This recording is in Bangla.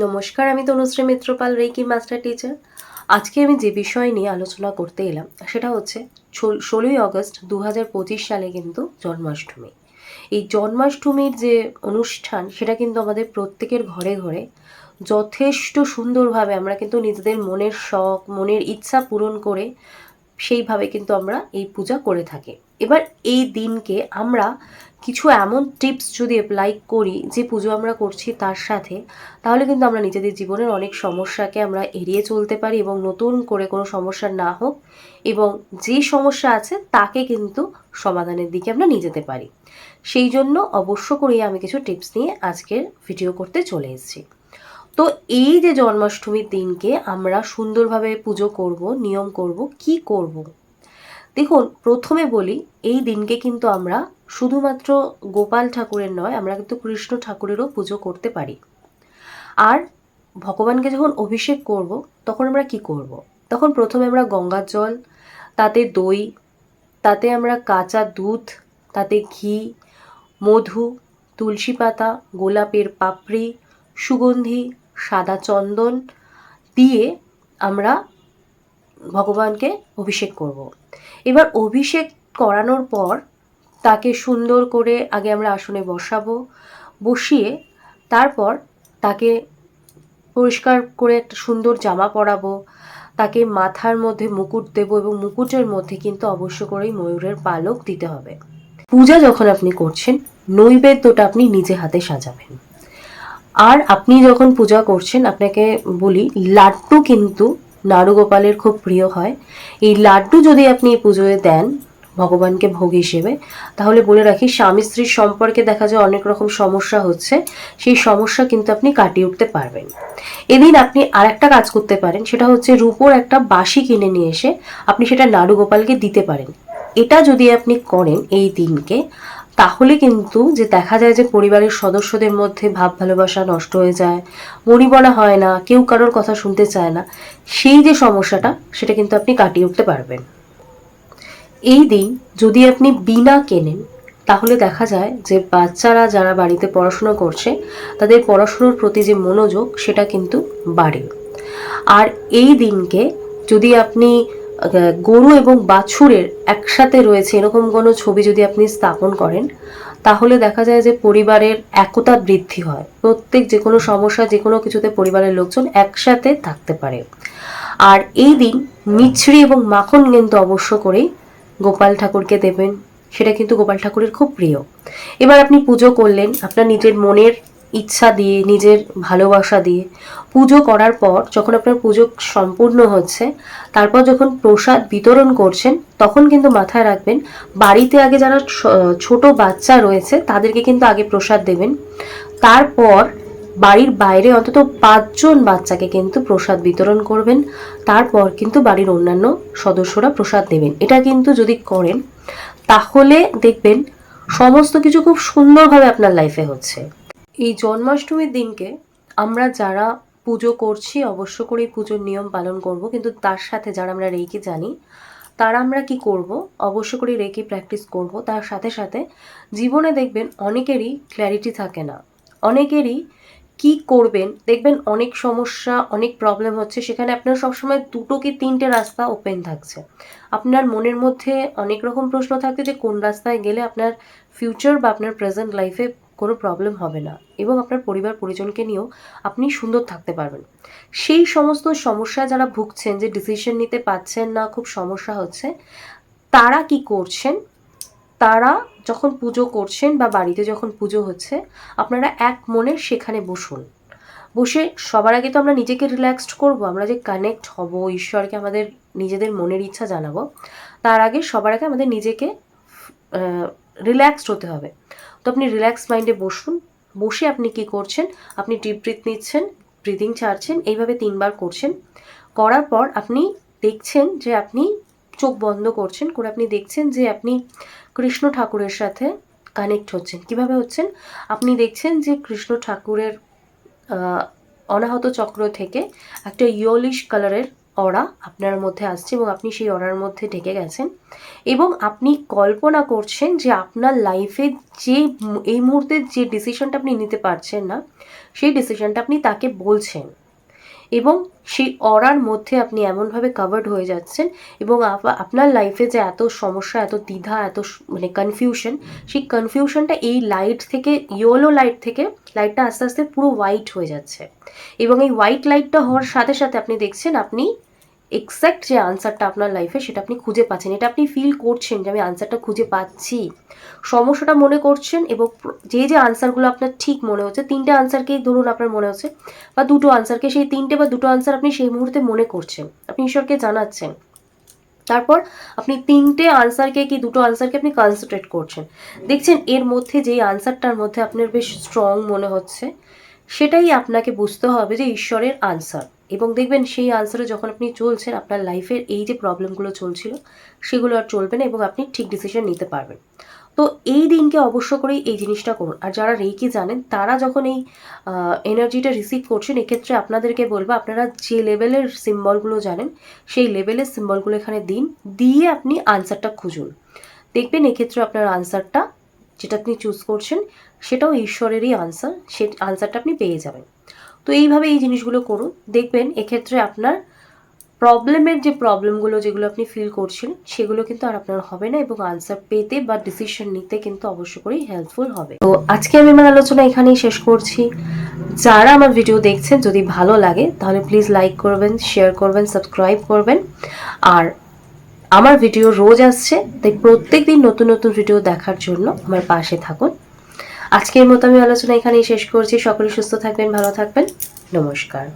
নমস্কার, আমি Tanushree Mitrapal, reiki master teacher. আজকে আমি যে বিষয় নিয়ে আলোচনা করতে এলাম সেটা হচ্ছে 16ই আগস্ট 2025 সালে কিন্তু জন্মাষ্টমী। এই জন্মাষ্টমীর যে অনুষ্ঠান সেটা কিন্তু আমাদের প্রত্যেকের ঘরে ঘরে যথেষ্ট সুন্দরভাবে আমরা কিন্তু নিজেদের মনের শখ, মনের ইচ্ছা পূরণ করে সেইভাবে কিন্তু আমরা এই পূজা করে থাকি। এবার এই দিনকে আমরা কিছু এমন টিপস যদি অ্যাপ্লাই করি যে পুজো আমরা করছি তার সাথে, তাহলে কিন্তু আমরা নিজেদের জীবনের অনেক সমস্যাকে আমরা এড়িয়ে চলতে পারি এবং নতুন করে কোনো সমস্যা না হোক এবং যে সমস্যা আছে তাকে কিন্তু সমাধানের দিকে আমরা নিয়ে যেতে পারি। সেই জন্য অবশ্য করেই আমি কিছু টিপস নিয়ে আজকের ভিডিও করতে চলে এসেছি। তো এই যে জন্মাষ্টমীর দিনকে আমরা সুন্দরভাবে পুজো করব, নিয়ম করব, কি করব? দেখুন, প্রথমে বলি, এই দিনকে কিন্তু আমরা শুধুমাত্র গোপাল ঠাকুরের নয়, আমরা কিন্তু কৃষ্ণ ঠাকুরেরও পুজো করতে পারি। আর ভগবানকে যখন অভিষেক করব তখন আমরা কি করব? তখন প্রথমে আমরা গঙ্গার জল, তাতে দই, তাতে আমরা কাঁচা দুধ, তাতে ঘি, মধু, তুলসী পাতা, গোলাপের পাপড়ি, সুগন্ধি, সাদা চন্দন দিয়ে আমরা ভগবানকে অভিষেক করব। এবার অভিষেক করানোর পর তাকে সুন্দর করে আগে আমরা আসনে বসাবো, বসিয়ে তারপর তাকে পরিষ্কার করে একটা সুন্দর জামা পরাবো, তাকে মাথার মধ্যে মুকুট দেবো এবং মুকুটের মধ্যে কিন্তু অবশ্য করেই ময়ূরের পালক দিতে হবে। পূজা যখন আপনি করছেন, নৈবেদ্যটা আপনি নিজে হাতে সাজাবেন। আর আপনি যখন পূজা করছেন, আপনাকে বলি, লাড্ডু কিন্তু নাড়ুগোপালের খুব প্রিয় হয়। এই লাড্ডু যদি আপনি পুজোয় দেন ভগবানকে ভোগ হিসেবে, তাহলে বলে রাখি, স্বামী স্ত্রীর সম্পর্কে দেখা যায় অনেক রকম সমস্যা হচ্ছে, সেই সমস্যা কিন্তু আপনি কাটিয়ে উঠতে পারবেন। এদিন আপনি আর একটা কাজ করতে পারেন, সেটা হচ্ছে রূপোর একটা বাঁশি কিনে নিয়ে এসে আপনি সেটা নাড়ুগোপালকে দিতে পারেন। এটা যদি আপনি করেন এই দিনকে, তাহলে কিন্তু যে দেখা যায় যে পরিবারের সদস্যদের মধ্যে ভাব ভালোবাসা নষ্ট হয়ে যায়, মনিবনা হয় না, কেউ কারোর কথা শুনতে চায় না, সেই যে সমস্যাটা সেটা কিন্তু আপনি কাটিয়ে উঠতে পারবেন। এই দিন যদি আপনি বিনা কেনেন, তাহলে দেখা যায় যে বাচ্চারা যারা বাড়িতে পড়াশোনা করছে তাদের পড়াশোনার প্রতি যে মনোযোগ সেটা কিন্তু বাড়ে। আর এই দিনকে যদি আপনি গরু এবং বাছুরের একসাথে রয়েছে এরকম কোনো ছবি যদি আপনি স্থাপন করেন, তাহলে দেখা যায় যে পরিবারের একতা বৃদ্ধি হয়। প্রত্যেক যে কোনো সমস্যা, যে কোনো কিছুতে পরিবারের লোকজন একসাথে থাকতে পারে। আর এই দিন মিছরি এবং মাখন কিন্তু অবশ্য করেই গোপাল ঠাকুরকে দেবেন, সেটা কিন্তু গোপাল ঠাকুরের খুব প্রিয়। এবার আপনি পুজো করলেন আপনার নিজের মনের ইচ্ছা দিয়ে, নিজের ভালোবাসা দিয়ে। পুজো করার পর যখন আপনার পুজো সম্পূর্ণ হচ্ছে, তারপর যখন প্রসাদ বিতরণ করছেন, তখন কিন্তু মাথায় রাখবেন, বাড়িতে আগে যারা ছোট বাচ্চা রয়েছে তাদেরকে কিন্তু আগে প্রসাদ দেবেন। তারপর বাড়ির বাইরে অন্তত 5 জন বাচ্চাকে কিন্তু প্রসাদ বিতরণ করবেন। তারপর কিন্তু বাড়ির অন্যান্য সদস্যরা প্রসাদ দেবেন। এটা কিন্তু যদি করেন, তাহলে দেখবেন সমস্ত কিছু খুব সুন্দরভাবে আপনার লাইফে হচ্ছে। এই জন্মাষ্টমীর দিনকে আমরা যারা পুজো করছি অবশ্য করেই পুজোর নিয়ম পালন করব, কিন্তু তার সাথে যারা আমরা রেকি জানি তারা আমরা কি করব, অবশ্য করে রেকি প্র্যাকটিস করব। তার সাথে সাথে জীবনে দেখবেন অনেকেরই ক্ল্যারিটি থাকে না, অনেকেরই কি করবেন, দেখবেন অনেক সমস্যা, অনেক প্রবলেম হচ্ছে, সেখানে আপনার সবসময় 2 কি 3টে রাস্তা ওপেন থাকছে। আপনার মনের মধ্যে অনেক রকম প্রশ্ন থাকছে যে কোন রাস্তায় গেলে আপনার ফিউচার বা আপনার প্রেজেন্ট লাইফে কোনো প্রবলেম হবে না এবং আপনার পরিবার পরিজনকে নিয়েও আপনি সুন্দর থাকতে পারবেন। সেই সমস্ত সমস্যায় যারা ভুগছেন, যে ডিসিশন নিতে পারছেন না, খুব সমস্যা হচ্ছে, তারা কি করছেন, তারা যখন পুজো করছেন বা বাড়িতে যখন পুজো হচ্ছে, আপনারা এক মনে সেখানে বসুন। বসে সবার আগে তো আমরা নিজেকে রিল্যাক্সড করব, আমরা যে কানেক্ট হব ঈশ্বরকে, আমাদের নিজেদের মনের ইচ্ছা জানাবো, তার আগে সবার আগে আমাদের নিজেকে রিল্যাক্সড হতে হবে। তো আপনি রিল্যাক্স মাইন্ডে বসুন। বসে আপনি কি করছেন, আপনি ডিপ ব্রিথ নিচ্ছেন, ব্রিদিং ছাড়ছেন, এইভাবে 3বার করছেন। করার পর আপনি দেখছেন যে আপনি চোখ বন্ধ করছেন, করে আপনি দেখছেন যে আপনি কৃষ্ণ ঠাকুরের সাথে কানেক্ট হচ্ছেন। কিভাবে হচ্ছেন, আপনি দেখছেন যে কৃষ্ণ ঠাকুরের অনাহত চক্র থেকে একটা ইয়েলোইশ কালারের অরা আপনার মধ্যে আসছে এবং আপনি সেই অরার মধ্যে ঢেকে গেছেন এবং আপনি কল্পনা করছেন যে আপনার লাইফে যে এই মুহূর্তে যে ডিসিশনটা আপনি নিতে পারছেন না, সেই ডিসিশনটা আপনি তাকে বলছেন এবং সেই অরার মধ্যে আপনি এমনভাবে কাভার্ড হয়ে যাচ্ছেন এবং আপনার লাইফে যে এত সমস্যা, এত দ্বিধা, এত মানে কনফিউশন, সেই কনফিউশনটা এই লাইট থেকে, ইয়েলো লাইট থেকে লাইটটা আস্তে আস্তে পুরো হোয়াইট হয়ে যাচ্ছে এবং এই হোয়াইট লাইটটা হওয়ার সাথে সাথে আপনি দেখছেন আপনি এক্স্যাক্ট যে আনসারটা আপনার লাইফে সেটা আপনি খুঁজে পাচ্ছেন। এটা আপনি ফিল করছেন যে আমি আনসারটা খুঁজে পাচ্ছি, সমস্যাটা মনে করছেন এবং যে যে আনসারগুলো আপনার ঠিক মনে হচ্ছে, 3টে আনসারকেই ধরুন আপনার মনে হচ্ছে বা 2টো আনসারকে, সেই 3টে বা 2টো আনসার আপনি সেই মুহূর্তে মনে করছেন, আপনি ঈশ্বরকে জানাচ্ছেন। তারপর আপনি 3টে আনসারকে কি 2টো আনসারকে আপনি কনসেন্ট্রেট করছেন, দেখছেন এর মধ্যে যেই আনসারটার মধ্যে আপনার বেশ স্ট্রং মনে হচ্ছে সেটাই আপনাকে বুঝতে হবে যে ঈশ্বরের আনসার। এবং দেখবেন সেই আনসারে যখন আপনি চলছেন, আপনার লাইফের এই যে প্রবলেমগুলো চলছিল সেগুলো আর চলবে না এবং আপনি ঠিক ডিসিশন নিতে পারবেন। তো এই দিনকে অবশ্য করেই এই জিনিসটা করুন। আর যারা রেকি জানেন তারা যখন এই এনার্জিটা রিসিভ করছেন, এক্ষেত্রে আপনাদেরকে বলবো আপনারা যে লেভেলের সিম্বলগুলো জানেন সেই লেভেলের সিম্বলগুলো এখানে দিন, দিয়ে আপনি আনসারটা খুঁজুন। দেখবেন এক্ষেত্রে আপনার আনসারটা যেটা আপনি চুজ করছেন সেটাও ঈশ্বরেরই আনসার, সে আনসারটা আপনি পেয়ে যাবেন। তো এইভাবে এই জিনিসগুলো করুন, দেখবেন এক্ষেত্রে আপনার প্রবলেমের যে প্রবলেমগুলো যেগুলো আপনি ফিল করছেন সেগুলো কিন্তু আর আপনার হবে না এবং আনসার পেতে বা ডিসিশন নিতে কিন্তু অবশ্য করেই হেল্পফুল হবে। তো আজকে আমি আমার আলোচনা এখানেই শেষ করছি। যারা আমার ভিডিও দেখছেন যদি ভালো লাগে তাহলে প্লিজ লাইক করবেন, শেয়ার করবেন, সাবস্ক্রাইব করবেন। আর আমার ভিডিও রোজ আসছে, তাই প্রত্যেক দিন নতুন নতুন ভিডিও দেখার জন্য আমার পাশে থাকুন। আজকের মতো আমি আলোচনা এখানেই শেষ করছি। সকলে সুস্থ থাকবেন, ভালো থাকবেন। নমস্কার।